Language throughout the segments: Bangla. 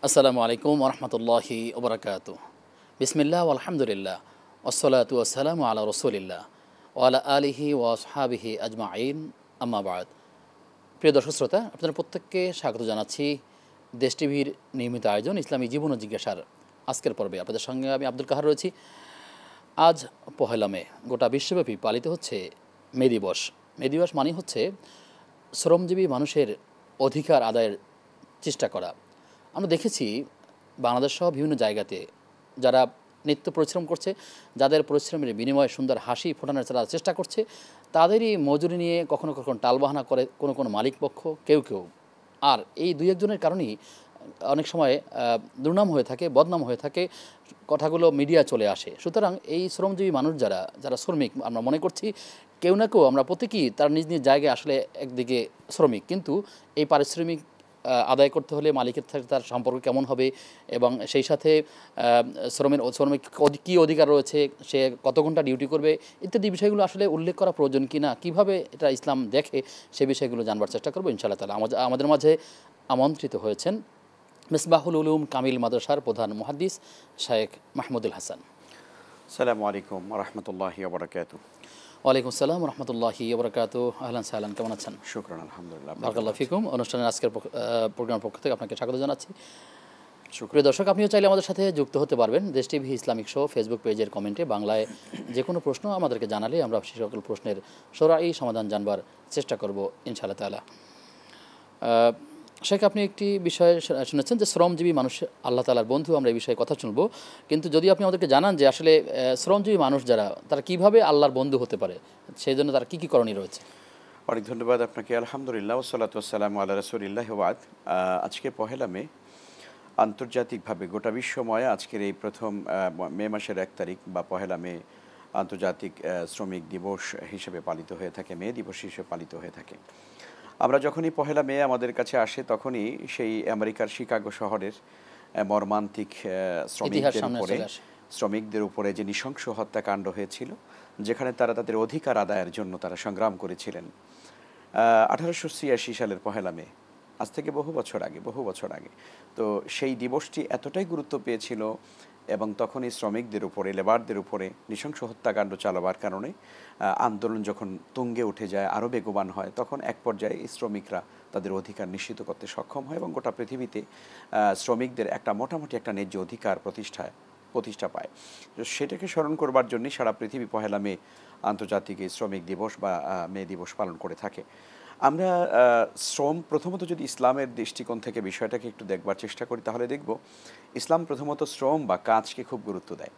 আসসালামু আলাইকুম ওরহমতুল্লাহি ওবরাকাতু। বিসমিল্লাহ আলহামদুলিল্লাহ ওসলাতু আসসালামু আলা রসুলিল্লাহ ওয়ালা আলিহি ওয়াসহাবিহি আজমাইন আম্মা বাদ। প্রিয় দর্শক শ্রোতা, আপনাদের প্রত্যেককে স্বাগত জানাচ্ছি দেশ টিভির নিয়মিত আয়োজন ইসলামী জীবন ও জিজ্ঞাসার আজকের পর্বে। আপনাদের সঙ্গে আমি আব্দুল কাহার রয়েছি। আজ পহেলা মে গোটা বিশ্বব্যাপী পালিত হচ্ছে মে দিবস। মে দিবস মানে হচ্ছে শ্রমজীবী মানুষের অধিকার আদায়ের চেষ্টা করা। আমরা দেখেছি বাংলাদেশ সহ বিভিন্ন জায়গাতে যারা নিত্য পরিশ্রম করছে, যাদের পরিশ্রমের বিনিময়ে সুন্দর হাসি ফোটানোর তারা চেষ্টা করছে, তাদেরই মজুরি নিয়ে কখনো কখনো টালবাহানা করে কোনো মালিকপক্ষ, কেউ আর এই দুই একজনের কারণেই অনেক সময় দুর্নাম হয়ে থাকে, বদনাম হয়ে থাকে, কথাগুলো মিডিয়া চলে আসে। সুতরাং এই শ্রমজীবী মানুষ যারা শ্রমিক, আমরা মনে করছি কেউ না কেউ আমরা প্রত্যেকেই তার নিজ নিজ জায়গায় আসলে একদিকে শ্রমিক, কিন্তু এই পারিশ্রমিক আদায় করতে হলে মালিকের সাথে তার সম্পর্ক কেমন হবে এবং সেই সাথে শ্রমিক কী অধিকার রয়েছে, সে কত ঘন্টা ডিউটি করবে ইত্যাদি বিষয়গুলো আসলে উল্লেখ করা প্রয়োজন কি না, কীভাবে এটা ইসলাম দেখে, সে বিষয়গুলো জানবার চেষ্টা করবো ইনশাআল্লাহ তাআলা। আমাদের মাঝে আমন্ত্রিত হয়েছেন মিসবাহুল উলুম কামিল মাদ্রাসার প্রধান মুহাদ্দিস শায়েখ মাহমুদুল হাসান। আসসালামু আলাইকুম ওয়া রাহমাতুল্লাহি ওয়া বারাকাতুহু। ওয়ালাইকুম আসসালাম ওয়া রাহমাতুল্লাহি ওয়া বারাকাতুহু। আহলান সাহলান, কেমন আছেন? শুকরান, আলহামদুলিল্লাহ। বারাকাল্লাহু ফিকুম। অনুষ্ঠানের আজকের প্রোগ্রামের পক্ষ থেকে আপনাকে স্বাগত জানাচ্ছি। প্রিয় দর্শক, আপনিও চাইলে আমাদের সাথে যুক্ত হতে পারবেন। দেশ টিভি ইসলামিক শো ফেসবুক পেজের কমেন্টে বাংলায় যে কোনো প্রশ্ন আমাদেরকে জানালে আমরা সেই সকল প্রশ্নের সরাসরি সমাধান জানবার চেষ্টা করব ইনশাআল্লাহ তাআলা। শেখ, আপনি একটি বিষয় শুনেছেন যে শ্রমজীবী মানুষ আল্লাহ তাআলার বন্ধু। আমরা এই বিষয়ে কথা শুনবো, কিন্তু যদি আপনি আমাদেরকে জানান যে আসলে শ্রমজীবী মানুষ যারা, তারা কিভাবে আল্লাহর বন্ধু হতে পারে, সেই জন্য তার কী কী করণীয় রয়েছে? অনেক ধন্যবাদ আপনাকে। আলহামদুলিল্লাহ ওয়াসসালাতু ওয়াসসালামু আলা রাসূলিল্লাহ ওয়া বাদ। আজকে পহেলা মে, আন্তর্জাতিকভাবে গোটা বিশ্বময় আজকের এই প্রথম মে মাসের 1 তারিখ বা পহেলা মে আন্তর্জাতিক শ্রমিক দিবস হিসেবে পালিত হয়ে থাকে, মে দিবস হিসেবে পালিত হয়ে থাকে। আমরা যখনই পহেলা মে আমাদের কাছে আসে, তখনই সেই আমেরিকার শিকাগো শহরের মর্মান্তিক শ্রমিকদের উপরে যে নৃশংস হত্যাকাণ্ড হয়েছিল, যেখানে তারা তাদের অধিকার আদায়ের জন্য তারা সংগ্রাম করেছিলেন। 1886 সালের পহেলা মে, আজ থেকে বহু বছর আগে। তো সেই দিবসটি এতটাই গুরুত্ব পেয়েছিল এবং তখন এই শ্রমিকদের উপরে, লেবারদের উপরে নৃশংস হত্যাকাণ্ড চালাবার কারণে আন্দোলন যখন তুঙ্গে উঠে যায়, আরও বেগবান হয়, তখন এক পর্যায়ে এই শ্রমিকরা তাদের অধিকার নিশ্চিত করতে সক্ষম হয় এবং গোটা পৃথিবীতে শ্রমিকদের একটা মোটামুটি একটা ন্যায্য অধিকার প্রতিষ্ঠা পায়। সেটাকে স্মরণ করবার জন্যই সারা পৃথিবী পহেলা মে আন্তর্জাতিক এই শ্রমিক দিবস বা মে দিবস পালন করে থাকে। আমরা শ্রম প্রথমত যদি ইসলামের দৃষ্টিকোণ থেকে বিষয়টাকে একটু দেখবার চেষ্টা করি, তাহলে দেখব ইসলাম প্রথমত শ্রম বা কাজকে খুব গুরুত্ব দেয়।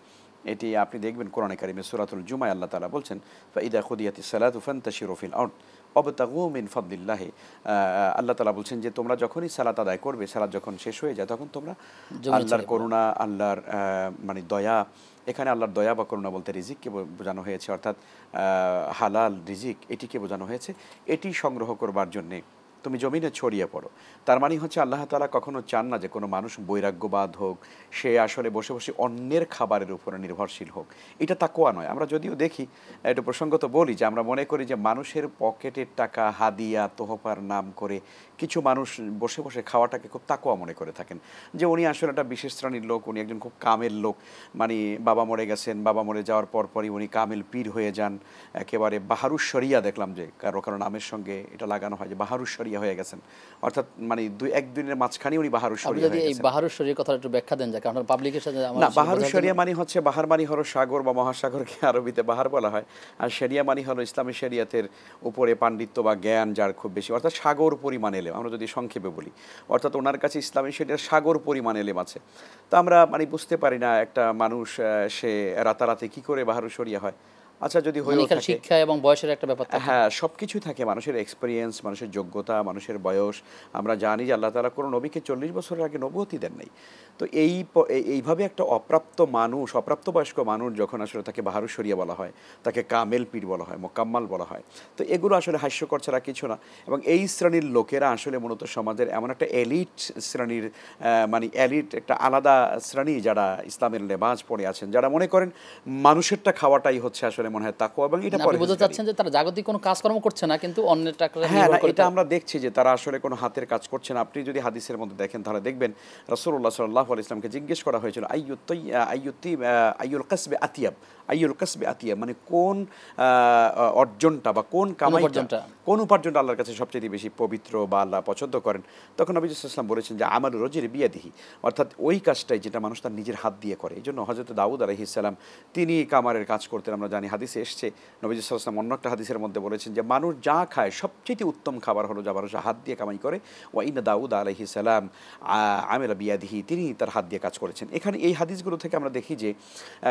এটি আপনি দেখবেন কোরআনে কারিমে সূরাতুল জুমায় আল্লাহ তাআলা বলছেন, ফাইদা খুদিয়াতিস সালাতু ফান্তাশিরু ফিল আরদ ওয়াবতাগু মিন ফাদলিল্লাহি। আল্লাহ তাআলা বলছেন যে তোমরা যখনই সালাত আদায় করবে, সালাত যখন শেষ হয়ে যায়, তখন তোমরা আল্লাহর করুণা, আল্লাহর মানে দয়া, এখানে আল্লাহর দয়া বা করুণা বলতে রিজিককে বোঝানো হয়েছে, অর্থাৎ হালাল রিজিক এটিকে বোঝানো হয়েছে। এটি সংগ্রহ করবার জন্যে তুমি জমিনে ছড়িয়ে পড়ো। তার মানে হচ্ছে আল্লাহ তাআলা কখনো চান না যে কোনো মানুষ বৈরাগ্যবাদ হোক, সে আসলে বসে বসে অন্যের খাবারের উপরে নির্ভরশীল হোক। এটা তাকওয়া নয়। আমরা যদিও দেখি, একটু প্রসঙ্গত বলি, যে আমরা মনে করি যে মানুষের পকেটের টাকা হাদিয়া তোহফার নাম করে কিছু মানুষ বসে বসে খাওয়াটাকে খুব তাকওয়া মনে করে থাকেন, যে উনি আসলে একটা বিশেষ শ্রেণীর লোক, উনি একজন খুব কামেল লোক। মানে বাবা মরে গেছেন, বাবা মরে যাওয়ার পরই উনি কামেল পীর হয়ে যান, একেবারে বাহারুস শরিয়া। দেখলাম যে কারো নামের সঙ্গে এটা লাগানো হয় যে বাহারুস শরিয়া হয়ে গেছেন, অর্থাৎ মানে এক দিনের মাঝখানে উনি বাহারুস শরিয়া হয়ে গেছেন। এই বাহারুস শরিয়ার কথাটা একটু ব্যাখ্যা দেন, যাতে আমরা পাবলিকের সাথে। না, বাহারুস শরিয়া মানে হচ্ছে, বাহার মানে হলো সাগর বা মহাসাগরকে আরবিতে বাহার বলা হয়, আর শরিয়া মানে হলো ইসলামী শরিয়াতের উপরে পাণ্ডিত্য বা জ্ঞান যার খুব বেশি, অর্থাৎ সাগর পরিমাণ এলেম। আমরা যদি সংক্ষেপে বলি, অর্থাৎ ওনার কাছে ইসলামী শরিয়ার সাগর পরিমাণ এলেম আছে। তো আমরা মানে বুঝতে পারি না একটা মানুষ সে রাতারাতি কি করে বাহারুস শরিয়া হয়। আচ্ছা, যদি শিক্ষা এবং বয়সের একটা ব্যাপার, হ্যাঁ, সব কিছুই থাকে, মানুষের এক্সপিরিয়েন্স, মানুষের যোগ্যতা, মানুষের বয়স। আমরা জানি যে আল্লাহ তাআলা কোনো নবীকে 40 বছরের আগে নবুয়তি দেন নাই। তো এইভাবে একটা অপ্রাপ্তবয়স্ক মানুষ যখন আসলে তাকে বাহারুস শরিয়া বলা হয়, তাকে কামেল পীর বলা হয়, মোকাম্মাল বলা হয়, তো এগুলো আসলে হাস্যকর ছাড়া কিছু না। এবং এই শ্রেণীর লোকেরা আসলে মূলত সমাজের এমন একটা এলিট শ্রেণীর, মানে এলিট একটা আলাদা শ্রেণী, যারা ইসলামের লেবাস পরে আছেন, যারা মনে করেন মানুষেরটা খাওয়াটাই হচ্ছে আসলে মনে হয় তাকওয়া, এবং এটা আপনি বুঝতে চাচ্ছেন যে তারা জাগতিক কোনো কাজকর্ম করছে না, কিন্তু অন্যের টাকা হ্যাঁ না, এটা আমরা দেখছি যে তারা আসলে কোনো হাতের কাজ করছে না। আপনি যদি হাদিসের মধ্যে দেখেন তাহলে দেখবেন রাসূলুল্লাহ সাল্লাল্লাহু আলাইহি ওয়াসাল্লামকে জিজ্ঞেস করা হয়েছিল আইয়ুল কাসবি আতিয়াব, আইয়ুল কাসবি আতিয়াব, মানে কোন অর্জনটা বা কোন কামাইটা, কোন উপার্জনটা আল্লাহর কাছে সবচেয়ে বেশি পবিত্র বা আল্লাহ পছন্দ করেন। তখন নবী সাল্লাল্লাহু আলাইহি ওয়াসাল্লাম বলেছেন যে আমালু রাজুলি বিয়াদিহি, অর্থাৎ ওই কাজটাই যেটা মানুষ তার নিজের হাত দিয়ে করে। এই জন্য হযরত দাউদ আলাইহিস সালাম তিনি কামারের কাজ করতেন, আমরা জানি হাদিসে এসেছে। নবী সাল্লাল্লাহু আলাইহি ওয়াসাল্লাম অন্য একটা হাদিসের মধ্যে বলেছেন যে মানুষ যা খায় সবচেয়ে উত্তম খাবার হলো যা মানুষ হাত দিয়ে কামাই করে। ওয়া ইন্না দাউদ আলাইহিস সালাম আমিলা বিয়াদিহি, তিনি তার হাত দিয়ে কাজ করেছেন। এখানে এই হাদিসগুলো থেকে আমরা দেখি যে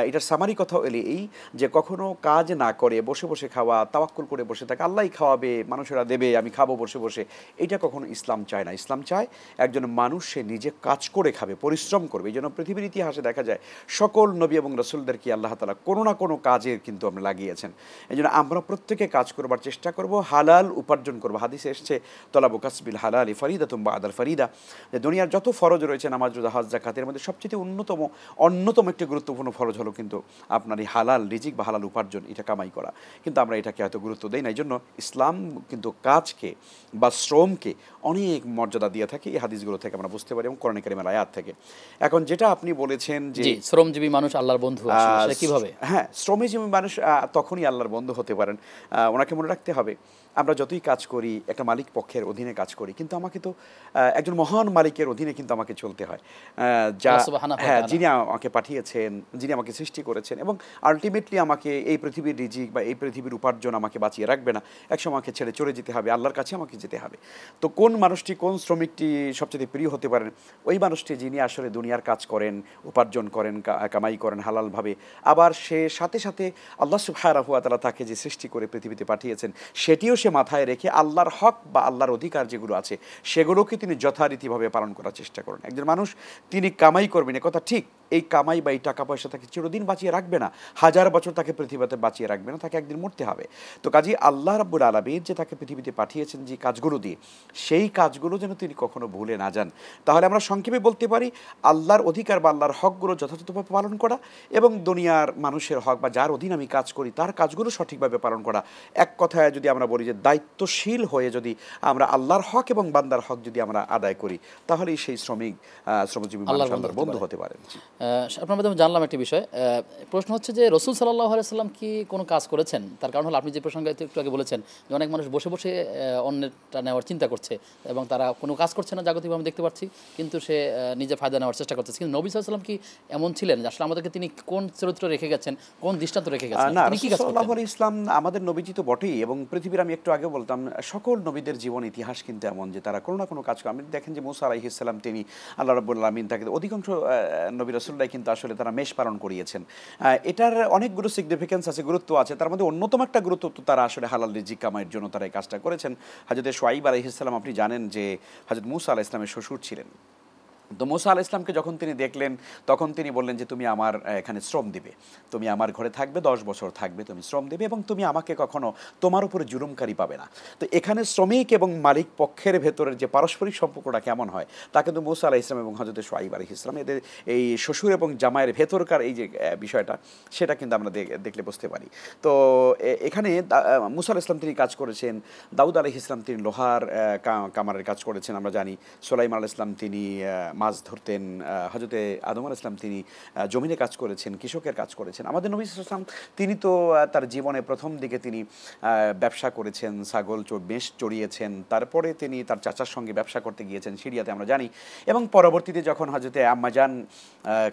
এটার সামারি কথা হলো এই যে কখনো কাজ না করে বসে বসে খাওয়া, তাওয়াক্কুল করে বসে থাকা, আল্লাহই খাওয়াবে, মানুষেরা দেবে, আমি খাবো বসে বসে, এটা কখনো ইসলাম চায় না। ইসলাম চায় একজন মানুষ সে নিজে কাজ করে খাবে, পরিশ্রম করবে। এই জন্য পৃথিবীর ইতিহাসে দেখা যায় সকল নবী এবং রাসূলদেরকে আল্লাহ তাআলা কোনো না কোনো কাজে কিন্তু আমরা লাগিয়েছেন। এই জন্য আমরা প্রত্যেকে কাজ করবার চেষ্টা করব, হালাল উপার্জন করব। হাদিসে এসছে তলাবু কাসবিল হালালি ফরিদাতুম বাদাল ফরিদা, যে দুনিয়ার যত ফরজ রয়েছে নামাজ, রোজা, হজ, যাকাতের মধ্যে সবচেয়ে অন্যতম একটি গুরুত্বপূর্ণ ফরজ হলো কিন্তু আপনার এই হালাল রিজিক বা হালাল উপার্জন, এটা কামাই করা। কিন্তু আমরা এটাকে হয়তো গুরুত্ব দেই না। এই জন্য ইসলাম কিন্তু কাজকে বা শ্রমকে অনেক মর্যাদা দিয়ে থাকে, এই হাদিসগুলো থেকে আমরা বুঝতে পারি এবং কোরআনে কারিমের আয়াত থেকে। এখন যেটা আপনি বলেছেন যে শ্রমজীবী মানুষ আল্লাহর বন্ধু, আসলে কিভাবে? হ্যাঁ, শ্রমজীবী মানুষ তখনই আল্লাহর বন্ধু হতে পারেন। ওনাকে মনে রাখতে হবে আমরা যতই কাজ করি একটা মালিক পক্ষের অধীনে কাজ করি, কিন্তু আমাকে তো একজন মহান মালিকের অধীনে কিন্তু আমাকে চলতে হয়, যা হ্যাঁ যিনি আমাকে পাঠিয়েছেন, যিনি আমাকে সৃষ্টি করেছেন, এবং আলটিমেটলি আমাকে এই পৃথিবীর রিজিক বা এই পৃথিবীর উপার্জন আমাকে বাঁচিয়ে রাখবে না, একসময় আমাকে ছেড়ে চলে যেতে হবে, আল্লাহর কাছে আমাকে যেতে হবে। তো কোন মানুষটি, কোন শ্রমিকটি সবচেয়ে প্রিয় হতে পারেন? ওই মানুষটি যিনি আসলে দুনিয়ার কাজ করেন, উপার্জন করেন, কামাই করেন হালালভাবে, আবার সে সাথে সাথে আল্লাহ সুবহানাহু ওয়া তাআলা তাকে যে সৃষ্টি করে পৃথিবীতে পাঠিয়েছেন সেটিও সে মাথায় রেখে আল্লাহর হক বা আল্লাহর অধিকার যেগুলো আছে সেগুলোকে তিনি যথারীতিভাবে পালন করার চেষ্টা করেন। একজন মানুষ তিনি কামাই করবেন, এ কথা ঠিক, এই কামাই বা এই টাকা পয়সা তাকে চিরদিন বাঁচিয়ে রাখবে না, 1000 বছর তাকে পৃথিবীতে বাঁচিয়ে রাখবে না, তাকে একদিন মরতে হবে। তো কাজী আল্লাহ রাব্বুল আলামিন যে তাকে পৃথিবীতে পাঠিয়েছেন যে কাজগুলো দিয়ে, সেই কাজগুলো যেন তিনি কখনো ভুলে না যান। তাহলে আমরা সংক্ষেপে বলতে পারি আল্লাহর অধিকার বা আল্লাহর হকগুলো যথাযথভাবে পালন করা, এবং দুনিয়ার মানুষের হক বা যার অধীনে আমি কাজ করি তার কাজগুলো সঠিকভাবে পালন করা। এক কথায় যদি আমরা বলি যে দায়িত্বশীল হয়ে যদি আমরা আল্লাহর হক এবং বান্দার হক যদি আমরা আদায় করি, তাহলেই সেই শ্রমজীবী মানুষ আল্লাহর বন্ধু হতে পারেন। আপনার মাধ্যমে জানলাম একটি বিষয়। প্রশ্ন হচ্ছে যে রাসূল সাল্লাল্লাহু আলাইহি ওয়াসাল্লাম কি কোনো কাজ করেছেন? তার কারণ হলো আপনি যে প্রসঙ্গে একটু আগে বলেছেন যে অনেক মানুষ বসে বসে অন্যেরটা নেওয়ার চিন্তা করছে এবং তারা কোনো কাজ করছে না, জাগতিকভাবে আমি দেখতে পাচ্ছি, কিন্তু সে নিজে ফায়দা নেওয়ার চেষ্টা করতেছে। কিন্তু নবী সাল্লাল্লাহু আলাইহি ওয়াসাল্লাম কি এমন ছিলেন যে আসলে আমাদেরকে তিনি কোন চরিত্র রেখে গেছেন, কোন দৃষ্টান্ত রেখে গেছেন? না, রাসূল সাল্লাল্লাহু আলাইহি ওয়াসাল্লাম আমাদের নবীজি তো বটেই, এবং পৃথিবীর আমি একটু আগে বলতাম সকল নবীদের জীবন ইতিহাস কিন্তু এমন যে তারা কোনো না কোনো কাজ করে। আপনি দেখেন যে মূসা আলাইহিস সালাম, তিনি আল্লাহ রাব্বুল আলামিন তাকে, অধিকাংশ নবী রাসূলরাই কিন্তু আসলে তারা মেষ পালন করিয়েছেন। এটার অনেকগুলো সিগনিফিকেন্স আছে, গুরুত্ব আছে। তার মধ্যে অন্যতম একটা গুরুত্ব তো তারা আসলে হালাল রিজিক কামাইয়ের জন্য তারা এই কাজটা করেছেন। হযরত শুআইব আলাইহিস সালাম, আপনি জানেন যে হযরত মূসা আলাইহিস সালামের শ্বশুর ছিলেন। তো মূসা আলাইহিস সালামকে যখন তিনি দেখলেন তখন তিনি বললেন যে তুমি আমার এখানে শ্রম দিবে, তুমি আমার ঘরে থাকবে, 10 বছর থাকবে, তুমি শ্রম দেবে এবং তুমি আমাকে কখনো তোমার উপরে জুলুমকারী পাবে না। তো এখানে শ্রমিক এবং মালিক পক্ষের ভেতরের যে পারস্পরিক সম্পর্কটা কেমন হয় তা কিন্তু মূসা আলাইহিস সালাম এবং হযরত শুআইব আলাইহিস সালাম এদের এই শ্বশুর এবং জামাইয়ের ভেতরকার এই যে বিষয়টা, সেটা কিন্তু আমরা দেখলে বুঝতে পারি। তো এখানে মূসা আলাইহিস সালাম তিনি কাজ করেছেন, দাউদ আলাইহিস সালাম তিনি লোহার কামারের কাজ করেছেন, আমরা জানি। সুলাইমান আলাইহিস সালাম তিনি মাছ ধরতেন, হযরত আদম আলাইহিস সালাম তিনি জমিনে কাজ করেছেন, কৃষকের কাজ করেছেন। আমাদের নবী সাল্লাল্লাহু আলাইহি ওয়াসাল্লাম তিনি তো তার জীবনে প্রথম দিকে তিনি ব্যবসা করেছেন, ছাগল মেষ চড়িয়েছেন, তারপরে তিনি তার চাচার সঙ্গে ব্যবসা করতে গিয়েছেন সিরিয়াতে, আমরা জানি। এবং পরবর্তীতে যখন হযরত আম্মাজান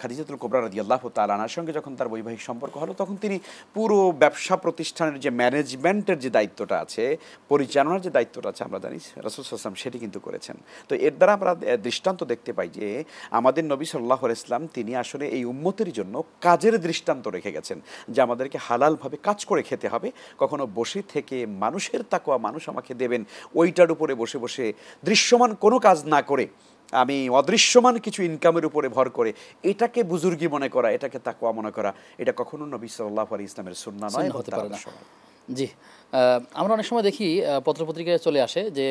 খাদিজাতুল কুবরা রাদিয়াল্লাহু তাআলা আনহার সঙ্গে যখন তার বৈবাহিক সম্পর্ক হলো, তখন তিনি পুরো ব্যবসা প্রতিষ্ঠানের যে ম্যানেজমেন্টের যে দায়িত্বটা আছে, পরিচালনার যে দায়িত্বটা আছে, আমরা জানি রাসূল সাল্লাল্লাহু আলাইহি ওয়াসাল্লাম সেটি কিন্তু করেছেন। তো এর দ্বারা আমরা দৃষ্টান্ত দেখতে পাই যে আমাদের নবী সাল্লাল্লাহু আলাইহি ওয়াসাল্লাম তিনি আসলে এই উম্মতের জন্য কাজের দৃষ্টান্ত রেখে গেছেন যে আমাদেরকে হালালভাবে কাজ করে খেতে হবে। কখনো বসে থেকে মানুষের তাকওয়া, মানুষ আমাকে দেবেন, ওইটার উপরে বসে বসে দৃশ্যমান কোনো কাজ না করে আমি অদৃশ্যমান কিছু ইনকামের উপরে ভর করে এটাকে বুজুর্গি মনে করা, এটাকে তাকওয়া মনে করা, এটা কখনো নবী সাল্লাল্লাহু আলাইহি ওয়াসাল্লামের সুন্নাহ নয়। জি, আমরা অনেক সময় দেখি পত্রপত্রিকায় চলে আসে যে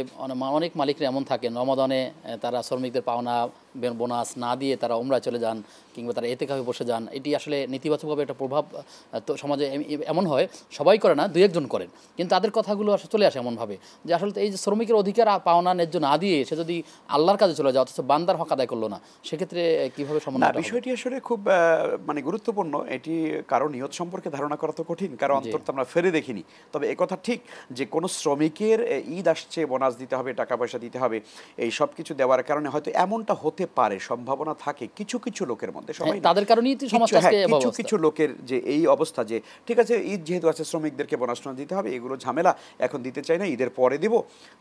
অনেক মালিকরা এমন থাকেন রমাদানে তারা শ্রমিকদের পাওনা বোনাস না দিয়ে তারা উমরায় চলে যান কিংবা তারা এতেকাফে বসে যান। এটি আসলে নেতিবাচকভাবে একটা প্রভাব তো সমাজে এমন হয়, সবাই করে না, দুই একজন করেন, কিন্তু তাদের কথাগুলো আসলে চলে আসে এমনভাবে যে আসলে এই যে শ্রমিকের অধিকার পাওনা ন্যায্য না দিয়ে সে যদি আল্লাহর কাজে চলে যায় অথচ বান্দার হক আদায় করলো না, সেক্ষেত্রে কীভাবে না, সমন্বয়? বিষয়টি আসলে খুব মানে গুরুত্বপূর্ণ। এটি কারো নিয়ত সম্পর্কে ধারণা করা তো কঠিন, কারণ অন্তত আমরা ফেরে দেখিনি। তবে একথা ঠিক যে কোনো শ্রমিকের ঈদ আসছে, বোনাস দিতে হবে, টাকা পয়সা দিতে হবে, এই সব কিছু দেওয়ার কারণে হয়তো এমনটা হতে পারে, সম্ভাবনা থাকে কিছু কিছু লোকের মধ্যে, সবাই তাদের কারণেই সমাজ কিছু কিছু লোকের যে এই অবস্থা যে ঠিক আছে ঈদ যেহেতু আছে শ্রমিকদেরকে বোনাস দিতে হবে, এগুলো ঝামেলা, এখন দিতে চাই না, ঈদের পরে দিব,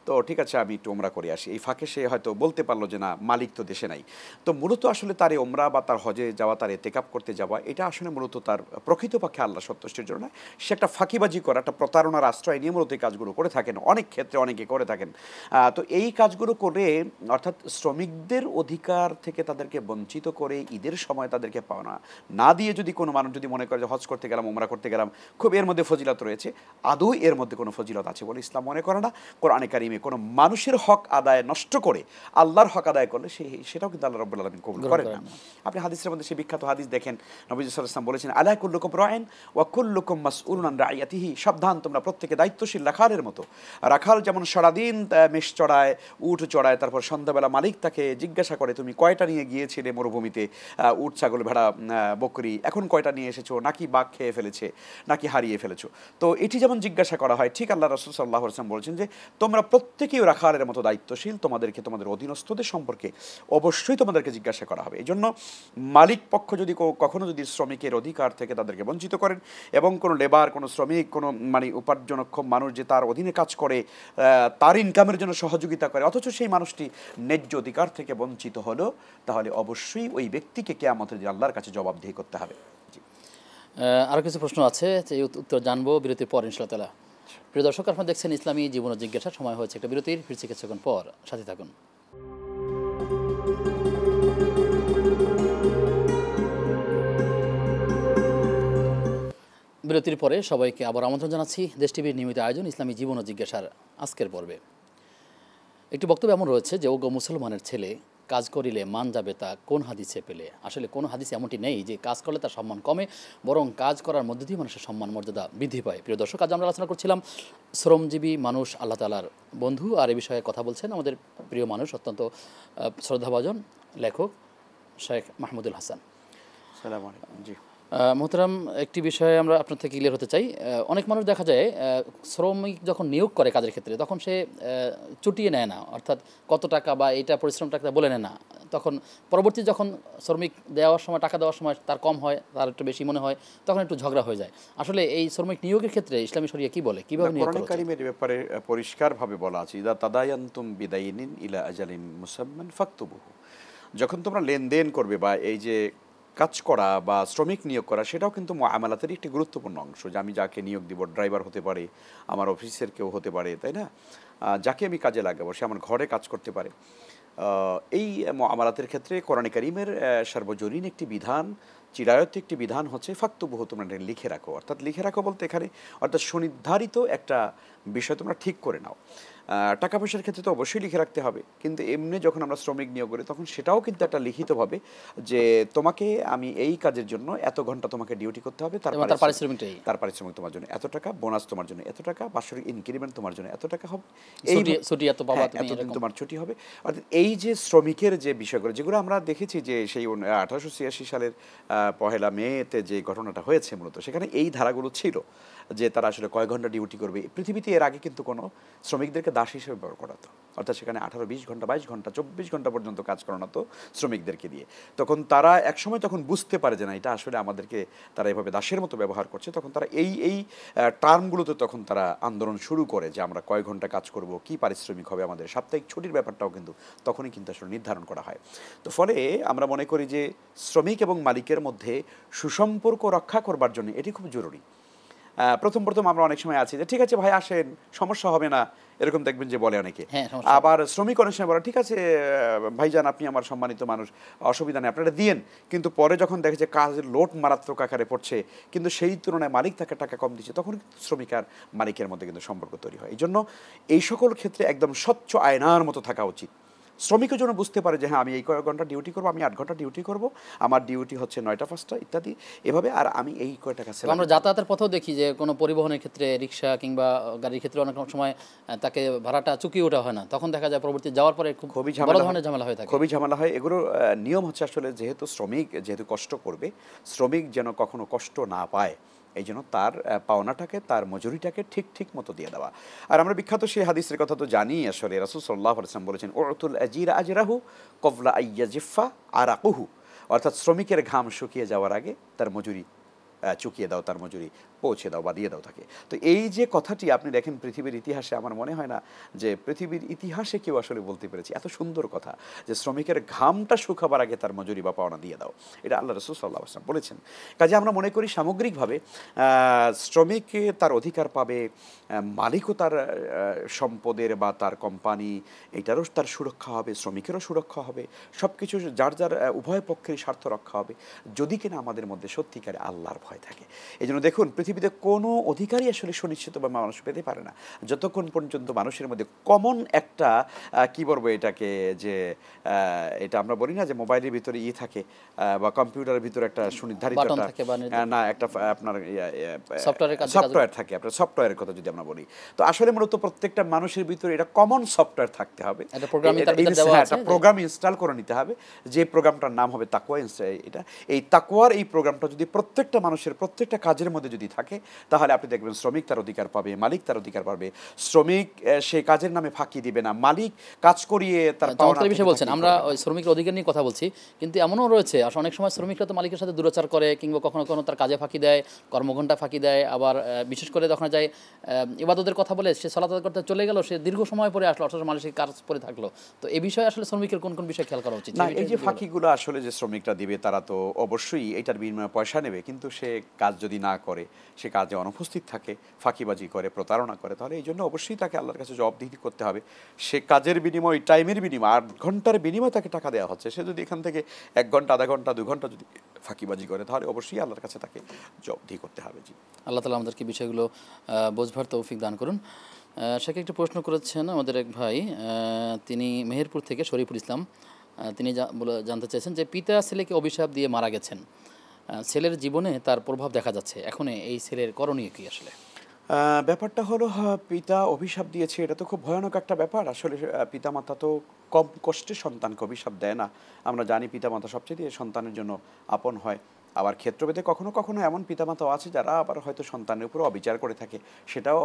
তো ঠিক আছে আমি একটু ওমরা করে আসি। এই ফাঁকে সে হয়তো বলতে পারলো যে না, মালিক তো দেশে নাই। তো মূলত আসলে তার ওমরা বা তার হজে যাওয়া, তার এতেকাপ করতে যাওয়া, এটা আসলে মূলত তার প্রকৃতপক্ষে আল্লাহ সন্তুষ্টির জন্য নয়, সে একটা ফাঁকিবাজি করা, একটা প্রতারণার আশ্রয় নিয়ে মূলত এই কাজগুলো করে থাকেন, অনেক ক্ষেত্রে অনেকে করে থাকেন। তো এই কাজগুলো করে অর্থাৎ শ্রমিকদের অধিকার থেকে তাদেরকে বঞ্চিত করে ঈদের সময় তাদেরকে পাওনা না দিয়ে যদি কোনো মানুষ যদি মনে করে যে হজ করতে গেলাম, ওমরা করতে গেলাম, খুব এর মধ্যে ফজিলত রয়েছে, আদৌ এর মধ্যে কোনো ফজিলত আছে বলে ইসলাম মনে করে না। কোরআনে কারিমে কোনো মানুষের হক আদায় নষ্ট করে আল্লাহর হক আদায় করলে সেটাও কিন্তু আল্লাহ রাব্বুল আলামিন কবুল করেন না। আপনি হাদিসের মধ্যে সেই বিখ্যাত হাদিস দেখেন, নবী সাল্লাল্লাহু আলাইহি ওয়াসাল্লাম বলেছেন, আলা কুল্লুকুম রাইন ওয়া কুল্লুকুম মাসউলুন আন রাইয়াতিহি, সাবধান তোমরা প্রত্যেকে দায়িত্বশীল রাখালের মতো। রাখাল যেমন সারাদিন মেষ চড়ায়, উট চড়ায়, তারপর সন্ধ্যাবেলা মালিক তাকে জিজ্ঞাসা করে তুমি কয়টা নিয়ে গিয়েছিলে মরুভূমিতে, উট ছাগল ভেড়া বকরি, এখন কয়টা নিয়ে এসেছো, নাকি বাঘ খেয়ে ফেলেছে, নাকি হারিয়ে ফেলেছো। তো এটি যেমন জিজ্ঞাসা করা হয়, ঠিক আল্লাহ রাসূল সাল্লাল্লাহু আলাইহি ওয়াসাল্লাম বলছেন যে তোমরা প্রত্যেকেই রাখালের মতো দায়িত্বশীল, তোমাদেরকে তোমাদের অধীনস্থদের সম্পর্কে অবশ্যই তোমাদেরকে জিজ্ঞাসা করা হবে। এই জন্য মালিক পক্ষ যদি কখনো যদি শ্রমিকের অধিকার থেকে তাদেরকে বঞ্চিত করেন, এবং কোনো লেবার, কোনো শ্রমিক, কোনো মানে উপার্জনক্ষম মানুষ যে তার অধীনে কাজ করে, তার ইনকামের জন্য সহযোগিতা করে, অথচ সেই মানুষটি ন্যায্য অধিকার থেকে বঞ্চিত হলো, তাহলে অবশ্যই ওই ব্যক্তিকে কিয়ামতের দিন আল্লাহর কাছে জবাবদিহি করতে হবে। আরও কিছু প্রশ্ন আছে, যে উত্তর জানবো বিরতির পর ইনশাআল্লাহ তাআলা। প্রিয় দর্শক, আপনারা দেখছেন ইসলামী জীবন ও জিজ্ঞাসা। সময় হয়েছে একটা বিরতির, ফিরছি কিছুক্ষণ পর, সাথে থাকুন। বিরতির পরে সবাইকে আবার আমন্ত্রণ জানাচ্ছি দেশ টিভির নিয়মিত আয়োজন ইসলামী জীবন ও জিজ্ঞাসার আজকের পর্বে। একটি বক্তব্য এমন রয়েছে যে ওগো মুসলমানের ছেলে, কাজ করিলে মান যাবে তা কোন হাদিসে পেলে? আসলে কোনো হাদিসে এমনটি নেই যে কাজ করলে তার সম্মান কমে, বরং কাজ করার মধ্যে দিয়ে মানুষের সম্মান মর্যাদা বৃদ্ধি পায়। প্রিয় দর্শক, আজ আমরা আলোচনা করছিলাম শ্রমজীবী মানুষ আল্লাহ তাআলার বন্ধু, আর এই বিষয়ে কথা বলছেন আমাদের প্রিয় মানুষ, অত্যন্ত শ্রদ্ধাভাজন লেখক শেখ মাহমুদুল হাসান। আসসালামু আলাইকুম। জি মোহতারাম, একটি বিষয়ে আমরা আপনার থেকে ক্লিয়ার হতে চাই। অনেক মানুষ দেখা যায় শ্রমিক যখন নিয়োগ করে কাজের ক্ষেত্রে, তখন সে চুটিয়ে নেয় না, অর্থাৎ কত টাকা বা এটা পরিশ্রম টাকা বলে নেয় না। তখন পরবর্তী যখন শ্রমিক দেওয়ার সময়, টাকা দেওয়ার সময় তার কম হয়, তার একটু বেশি মনে হয়, তখন একটু ঝগড়া হয়ে যায়। আসলে এই শ্রমিক নিয়োগের ক্ষেত্রে ইসলামী শরিয়া কি বলে, কিভাবে নিয়োগ করা উচিত? কোরআন কারীমের ব্যাপারে পরিষ্কারভাবে বলা আছে, ইদা তাদায়ানতুম বিদাইনিন ইলা আজালিন মুসাম্মান ফাকতুবুহু। যখন তোমরা লেনদেন করবে বা এই যে কাজ করা বা শ্রমিক নিয়োগ করা, সেটাও কিন্তু মুআমালাতের একটি গুরুত্বপূর্ণ অংশ। যে আমি যাকে নিয়োগ দিব, ড্রাইভার হতে পারে, আমার অফিসের কেউ হতে পারে, তাই না, যাকে আমি কাজে লাগাবো সে আমার ঘরে কাজ করতে পারে। এই মুআমালাতের ক্ষেত্রে কোরআন কারীমের সার্বজনীন একটি বিধান, চিরায়ত একটি বিধান হচ্ছে ফাকতুবুহু, তোমরা লিখে রাখো। অর্থাৎ লিখে রাখো বলতে এখানে অর্থাৎ সুনির্ধারিত একটা বিষয় তোমরা ঠিক করে নাও। টাকা পয়সার ক্ষেত্রে তো অবশ্যই লিখে রাখতে হবে, কিন্তু এমনি যখন আমরা শ্রমিক নিয়োগ করি তখন সেটাও কিন্তু একটা লিখিতভাবে যে তোমাকে আমি এই কাজের জন্য এত ঘন্টা তোমাকে ডিউটি করতে হবে, তার পারিশ্রমিক তোমার জন্য এত টাকা, বোনাস তোমার জন্য এত টাকা, বাৎসরিক ইনক্রিমেন্ট তোমার জন্য এত টাকা হবে, এই ছুটি এত পাবা তুমি, এতদিন তোমার ছুটি হবে। অর্থাৎ এই যে শ্রমিকের যে বিষয়গুলো, যেগুলো আমরা দেখেছি যে সেই 1886 সালের 1 মেতে যে ঘটনাটা হয়েছে, মূলত সেখানে এই ধারাগুলো ছিল যে তারা আসলে কয় ঘন্টা ডিউটি করবে। পৃথিবীতে এর আগে কিন্তু কোনো শ্রমিকদেরকে দাস হিসেবে ব্যবহার করাতো, অর্থাৎ সেখানে 18, 20 ঘন্টা, 22 ঘন্টা, 24 ঘন্টা পর্যন্ত কাজ করানো শ্রমিকদেরকে দিয়ে। তখন তারা একসময় তখন বুঝতে পারে যে না, এটা আসলে আমাদেরকে তারা এভাবে দাসের মতো ব্যবহার করছে। তখন তারা এই টার্মগুলোতে তখন তারা আন্দোলন শুরু করে যে আমরা কয় ঘন্টা কাজ করব, কি পারিশ্রমিক হবে, আমাদের সাপ্তাহিক ছুটির ব্যাপারটাও কিন্তু তখনই কিন্তু আসলে নির্ধারণ করা হয়। তো ফলে আমরা মনে করি যে শ্রমিক এবং মালিকের মধ্যে সুসম্পর্ক রক্ষা করবার জন্য এটি খুব জরুরি। প্রথম আমরা অনেক সময় আছি যে ঠিক আছে ভাই আসেন, সমস্যা হবে না, এরকম দেখবেন যে বলে অনেকে। হ্যাঁ, সমস্যা। আবার শ্রমিক অনেক সময় বলে ঠিক আছে ভাইজান আপনি আমার সম্মানিত মানুষ, অসুবিধা নেই আপনারা দিয়েন, কিন্তু পরে যখন দেখে যে কাজের লোড মারাত্মক আকারে পড়ছে কিন্তু সেই তুলনায় মালিক তাকে টাকা কম দিচ্ছে, তখন কিন্তু শ্রমিক আর মালিকের মধ্যে কিন্তু সম্পর্ক তৈরি হয়। এই জন্য এই সকল ক্ষেত্রে একদম স্বচ্ছ আয়নার মতো থাকা উচিত। শ্রমিকের জন্য বুঝতে পারে যে হ্যাঁ আমি এই কয়েক ঘন্টা ডিউটি করবো, আমি 8 ঘন্টা ডিউটি করব, আমার ডিউটি হচ্ছে 9টা 5টা ইত্যাদি এভাবে, আর আমি এই কয় টাকা তো আমরা যাতায়াতের পথেও দেখি যে কোনো পরিবহনের ক্ষেত্রে রিক্সা কিংবা গাড়ির ক্ষেত্রে অনেক সময় তাকে ভাড়াটা চুকিয়ে ওঠা হয় না, তখন দেখা যায় পরবর্তী যাওয়ার পরে খুব খুবই বড় ধরনের ঝামেলা হয়ে থাকে। খুবই ঝামেলা হয়। এগুলোর নিয়ম হচ্ছে আসলে যেহেতু শ্রমিক যেহেতু কষ্ট করবে, শ্রমিক যেন কখনো কষ্ট না পায় এই জন্য তার পাওনাটাকে তার মজুরিটাকে ঠিক ঠিক মতো দিয়ে দেওয়া। আর আমরা বিখ্যাত সেই হাদিসের কথা তো জানি, আসলে রাসূল সাল্লাল্লাহু আলাইহি ওয়াসাল্লাম বলেছেন উতুল আজিরা আজরাহু ক্বাবলা আইয়াজিফা আরাকুহু, অর্থাৎ শ্রমিকের ঘাম শুকিয়ে যাওয়ার আগে তার মজুরি চুকিয়ে দাও, তার মজুরি পৌঁছে দাও বা দিয়ে দাও তাকে। তো এই যে কথাটি আপনি দেখেন পৃথিবীর ইতিহাসে, আমার মনে হয় না যে পৃথিবীর ইতিহাসে কেউ আসলে বলতে পেরেছে এত সুন্দর কথা যে শ্রমিকের ঘামটা শুকাবার আগে তার মজুরি বা পাওনা দিয়ে দাও। এটা আল্লাহ রাসূল সাল্লাল্লাহু আলাইহি ওয়াসাল্লাম বলেছেন। কাজে আমরা মনে করি সামগ্রিকভাবে শ্রমিক তার অধিকার পাবে, মালিকও তার সম্পদের বা তার কোম্পানি এটারও তার সুরক্ষা হবে, শ্রমিকেরও সুরক্ষা হবে, সব কিছু যার যার উভয় পক্ষেরই স্বার্থ রক্ষা হবে, যদি কিনা আমাদের মধ্যে সত্যিকারে আল্লাহর ভয় থাকে। এই জন্য দেখুন পৃথিবীতে কোনো অধিকারই আসলে সুনিশ্চিতভাবে মানুষ পেতে পারে না যতক্ষণ পর্যন্ত মানুষের মধ্যে কমন একটা কি বলবো এটাকে, যে এটা আমরা বলি না যে মোবাইলের ভিতরে থাকে বা কম্পিউটারের ভিতরে একটা সুনির্ধারিত না একটা আপনার সফটওয়্যার থাকে, আপনার সফটওয়্যারের কথা যদি আমরা বলি, তো আসলে মূলত প্রত্যেকটা মানুষের ভিতরে এটা কমন সফটওয়্যার থাকতে হবে, একটা প্রোগ্রাম ইনস্টল করে নিতে হবে, যে প্রোগ্রামটার নাম হবে তাকওয়া। এটা এই তাকওয়ার এই প্রোগ্রামটা যদি প্রত্যেকটা মানুষের প্রত্যেকটা কাজের মধ্যে যদি থাকে, তাহলে আপনি দেখবেন শ্রমিক তার অধিকার পাবে, মালিক তার অধিকার পাবে, শ্রমিক সেই কাজের নামে ফাঁকি দিবে না, মালিক কাজ করিয়ে তার পাওনার বিষয় বলছেন। আমরা ওই শ্রমিকের অধিকার নিয়ে কথা বলছি, কিন্তু এমনও রয়েছে আসলে অনেক সময় শ্রমিকরা তো মালিকের সাথে দুরাচার করে কিংবা কখনো কখনো তার কাজে ফাঁকি দেয়, কর্মঘণ্টা ফাঁকি দেয়, আবার বিশেষ করে যখন যায় ইবাদতের কথা বলে সে সালাত করতে চলে গেল, সে দীর্ঘ সময় পরে আসলো অথচ মালিকের কাজ পরে থাকলো। তো এই বিষয়ে আসলে শ্রমিকের কোন কোন বিষয় খেয়াল করা উচিত? না, এই যে ফাঁকিগুলো আসলে যে শ্রমিকরা দিবে তারা তো অবশ্যই এটার বিনিময়ে পয়সা নেবে, কিন্তু সে কাজ যদি না করে, সে কাজে অনুপস্থিত থাকে, ফাঁকিবাজি করে, প্রতারণা করে, তাহলে এই জন্য অবশ্যই তাকে আল্লাহর কাছে জবাবদিহি করতে হবে। সে কাজের বিনিময়, টাইমের বিনিময়, 8 ঘন্টার বিনিময়ে তাকে টাকা দেওয়া হচ্ছে, সে যদি এখান থেকে 1 ঘন্টা, আধা ঘন্টা, 2 ঘন্টা যদি ফাঁকিবাজি করে, তাহলে অবশ্যই আল্লাহর কাছে তাকে জবাবদিহি করতে হবে। জি, আল্লাহ তাআলা আমাদেরকে বিষয়গুলো বোঝবার তৌফিক দান করুন। সেকে একটু প্রশ্ন করেছেন আমাদের এক ভাই, তিনি মেহেরপুর থেকে শরীফুল ইসলাম, তিনি জানতে চাইছেন যে পিতা ছেলেকে অভিশাপ দিয়ে মারা গেছেন, ছেলের জীবনে তার প্রভাব দেখা যাচ্ছে, এখন এই ছেলের করণীয় কি? আসলে ব্যাপারটা হলো পিতা অভিশাপ দিয়েছে, এটা তো খুব ভয়ানক একটা ব্যাপার। আসলে পিতামাতা তো কম কষ্টে সন্তানকে অভিশাপ দেয় না। আমরা জানি পিতামাতা সবচেয়ে সন্তানের জন্য আপন হয়। আবার ক্ষেত্রভেদে কখনো কখনো এমন পিতামাতাও আছে যারা আবার হয়তো সন্তানের উপর অবিচার করে থাকে, সেটাও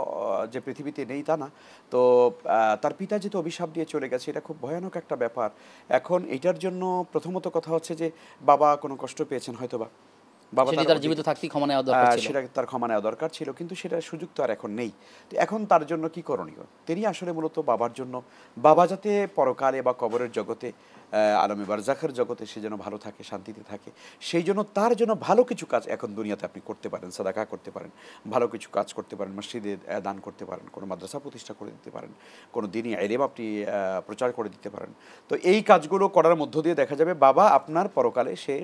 যে পৃথিবীতে নেই তা না। তো তার পিতা যেহেতু অভিশাপ দিয়ে চলে গেছে, এটা খুব ভয়ানক একটা ব্যাপার। এখন এটার জন্য প্রথমত কথা হচ্ছে যে বাবা কোনো কষ্ট পেয়েছেন হয়তোবা, তার জীবিত থাকতেই ক্ষমা নেওয়া দরকার ছিল, সেটা তার ক্ষমা নেওয়া দরকার ছিল, কিন্তু সেটার সুযোগ তো আর এখন নেই। তো এখন তার জন্য কি করণীয়? তিনি আসলে মূলত বাবার জন্য, বাবা যাতে পরকালে বা কবরের জগতে, আলমে বারজাখের জগতে সে যেন ভালো থাকে, শান্তিতে থাকে, সেই জন্য তার জন্য ভালো কিছু কাজ এখন দুনিয়াতে আপনি করতে পারেন, সাদাকা করতে পারেন, ভালো কিছু কাজ করতে পারেন, মসজিদে দান করতে পারেন, কোনো মাদ্রাসা প্রতিষ্ঠা করে দিতে পারেন, কোনো দিনই ইলম আপনি প্রচার করে দিতে পারেন। তো এই কাজগুলো করার মধ্য দিয়ে দেখা যাবে বাবা আপনার পরকালে সে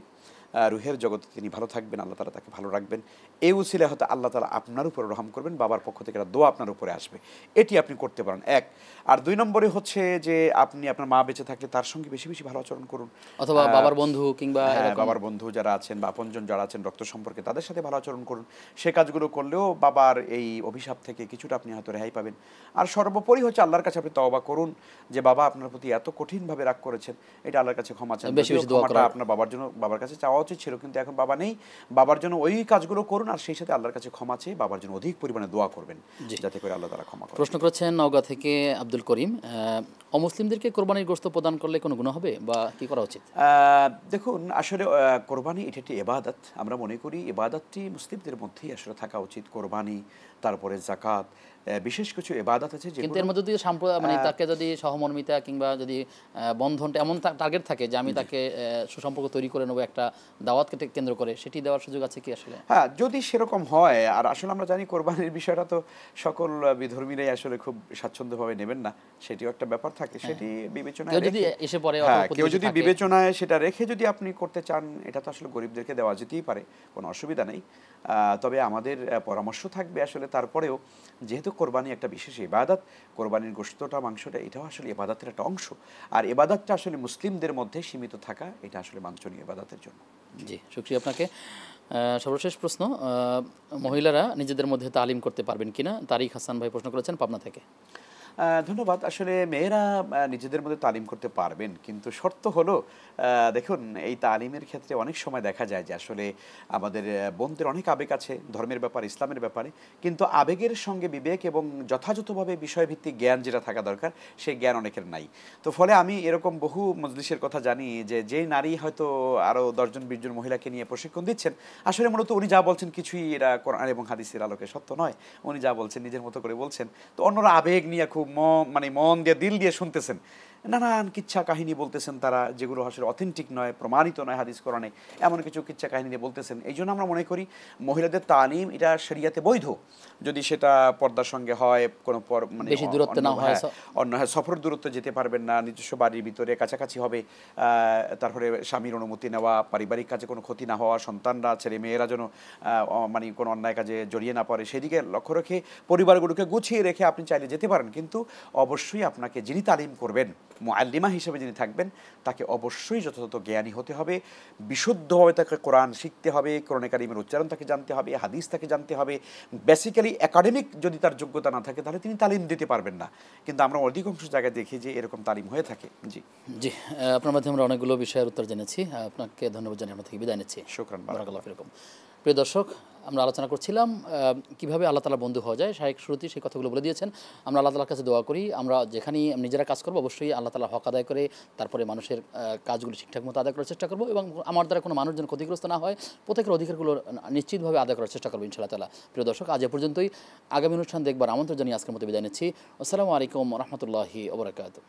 রুহের জগতে তিনি ভালো থাকবেন, আল্লাহ তাআলা তাকে ভালো রাখবেন। এই উসিলে হয়তো আল্লাহ তাআলা আপনার উপরে রহম করবেন, বাবার পক্ষ থেকে একটা দোয়া আপনার উপরে আসবে, এটি আপনি করতে পারেন 1। আর 2 নম্বরে হচ্ছে যে আপনি আপনার মা বেঁচে থাকলে তার সঙ্গে বেশি বেশি ভালো আচরণ করুন, অথবা বাবার বন্ধু কিংবা বাবার বন্ধু যারা আছেন বা আপনজন যারা আছেন রক্ত সম্পর্কে, তাদের সাথে ভালো আচরণ করুন। সে কাজগুলো করলেও বাবার এই অভিশাপ থেকে কিছুটা আপনি হয়তো রেহাই পাবেন। আর সর্বোপরি হচ্ছে আল্লাহর কাছে আপনি তওবা করুন যে বাবা আপনার প্রতি এত কঠিনভাবে রাগ করেছেন, এটা আল্লাহর কাছে ক্ষমা চান। ক্ষমাটা আপনার বাবার জন্য, বাবার কাছে চাওয়া উচিত ছিল, কিন্তু এখন বাবা নেই, বাবার জন্য ওই কাজগুলো করুন, আর সেই সাথে আল্লাহর কাছে ক্ষমা চেয়ে বাবার জন্য অধিক পরিমাণে দোয়া করবেন, যাতে করে আল্লাহ তাআলা ক্ষমা করেন। প্রশ্ন করেছেন নওগাঁ থেকে আব্দুল করিম, অমুসলিমদেরকে কোরবানির গোশত প্রদান করলে কোনো গুনাহ হবে বা কি করা উচিত? দেখুন আসলে কোরবানি এটা একটি ইবাদত, আমরা মনে করি ইবাদতটি মুসলিমদের মধ্যেই আসলে থাকা উচিত। কোরবানি, তারপরে যাকাত, বিশেষ কিছু ইবাদত আছে কিন্তু যেগুলো এর মধ্যে যদি মানে তাকে যদি সহমর্মিতা কিংবা যদি বন্ধনটা এমন টার্গেট থাকে যে আমি তাকে সুসম্পর্ক তৈরি করে নেবো একটা দাওয়াতকে কেন্দ্র করে, সেটি দেওয়ার সুযোগ আছে কি আসলে? হ্যাঁ, যদি সেরকম হয়, আর আসলে আমরা জানি কোরবানির বিষয়টা তো সকল বিধর্মীরাই আসলে খুব স্বাচ্ছন্দ্যভাবে নেবেন না, সেটিও একটা ব্যাপার থাকে, সেটি বিবেচনায় কেউ যদি রেখে এসে পড়ে হ্যাঁ, অপর কেউ প্রতিবেশী যদি থাকে, বিবেচনায় সেটা রেখে যদি আপনি করতে চান, এটা তো আসলে গরিবদেরকে দেওয়া যেতেই পারে, কোনো অসুবিধা নেই। তবে আমাদের পরামর্শ থাকবে আসলে তারপরেও, যেহেতু কোরবানি একটা বিশেষ ইবাদত, কোরবানির গোশতটা মাংসটা এটাও আসলে ইবাদতের একটা অংশ, আর ইবাদতটা আসলে মুসলিমদের মধ্যে সীমিত থাকা এটা আসলে বাঞ্ছনীয় ইবাদতের জন্য। জি, শুকরিয়া আপনাকে। সর্বশেষ প্রশ্ন, মহিলারা নিজেদের মধ্যে তালিম করতে পারবেন কিনা? তারিক হাসান ভাই প্রশ্ন করেছেন পাবনা থেকে। ধন্যবাদ। আসলে মেয়েরা নিজেদের মধ্যে তালিম করতে পারবেন, কিন্তু শর্ত হলো, দেখুন এই তালিমের ক্ষেত্রে অনেক সময় দেখা যায় যে আসলে আমাদের বোনদের অনেক আবেগ আছে ধর্মের ব্যাপারে, ইসলামের ব্যাপারে, কিন্তু আবেগের সঙ্গে বিবেক এবং যথাযথভাবে বিষয়ভিত্তিক জ্ঞান যেটা থাকা দরকার সেই জ্ঞান অনেকের নাই। তো ফলে আমি এরকম বহু মজলিসের কথা জানি যে যেই নারী হয়তো আরও 10 জন 20 জন মহিলাকে নিয়ে প্রশিক্ষণ দিচ্ছেন, আসলে মূলত উনি যা বলছেন কিছুই এরা কোরআন এবং হাদিসের আলোকে সত্য নয়, উনি যা বলছেন নিজের মতো করে বলছেন, তো অন্যরা আবেগ নিয়ে খুব মানে মন দিয়ে দিল দিয়ে শুনতেছেন, নানান কিচ্ছা কাহিনী বলতেছেন তারা, যেগুলো আসলে অথেন্টিক নয়, প্রমাণিত নয় হাদিস কোরআনে, এমন কিছু কিচ্ছা কাহিনী দিয়ে বলতেছেন। এই জন্য আমরা মনে করি মহিলাদের তালিম এটা শরিয়াতে বৈধ, যদি সেটা পর্দার সঙ্গে হয়, কোনো মানে বেশি দূরত্ব না হয়, অন্য সফর দূরত্ব যেতে পারবেন না, নিজস্ব বাড়ির ভিতরে কাছাকাছি হবে, তারপরে স্বামীর অনুমতি নেওয়া, পারিবারিক কাজে কোনো ক্ষতি না হওয়া, সন্তানরা ছেলে মেয়েরা যেন মানে কোনো অন্যায় কাজে জড়িয়ে না পড়ে, সেদিকে লক্ষ্য রেখে পরিবারগুলোকে গুছিয়ে রেখে আপনি চাইলে যেতে পারেন। কিন্তু অবশ্যই আপনাকে যিনি তালিম করবেন, মুআল্লিমা হিসেবে যিনি থাকবেন, তাকে অবশ্যই যথাযথ জ্ঞানী হতে হবে, বিশুদ্ধভাবে তাকে কোরআন শিখতে হবে, কোরআনে কারিমের উচ্চারণ তাকে জানতে হবে, হাদিস তাকে জানতে হবে। বেসিক্যালি একাডেমিক যদি তার যোগ্যতা না থাকে তাহলে তিনি তালিম দিতে পারবেন না, কিন্তু আমরা অধিকাংশ জায়গায় দেখি যে এরকম তালিম হয়ে থাকে। জি জি, আপনার মাধ্যমে আমরা অনেকগুলো বিষয়ের উত্তর জেনেছি, আপনাকে ধন্যবাদ জানিয়ে আমরা থেকে বিদায় নিচ্ছি। শুকরান, বারাকাল্লাহু ফিকুম। প্রিয় দর্শক, আমরা আলোচনা করছিলাম কিভাবে আল্লাহ তাআলা বন্ধু হওয়া যায়। শায়েখ শুরুতেই সেই কথাগুলো বলে দিয়েছেন। আমরা আল্লাহ তাআলার কাছে দোয়া করি, আমরা যেখানেই নিজেরা কাজ করবো অবশ্যই আল্লাহ তাআলা হক আদায় করে তারপরে মানুষের কাজগুলো ঠিকঠাক মতো আদায় করার চেষ্টা করবো, এবং আমার দ্বারা কোনো মানুষ যেন ক্ষতিগ্রস্ত না হয়, প্রত্যেকের অধিকারগুলো নিশ্চিতভাবে আদায় করার চেষ্টা করবো ইনশাআল্লাহ তাআলা। প্রিয় দর্শক, আজ এ পর্যন্তই। আগামী অনুষ্ঠান দেখবার আমন্ত্রণ জানিয়ে আজকের মতো বিদায় নিচ্ছি। আসসালামু আলাইকুম ওয়া রাহমাতুল্লাহি ওয়া বারাকাতুহু।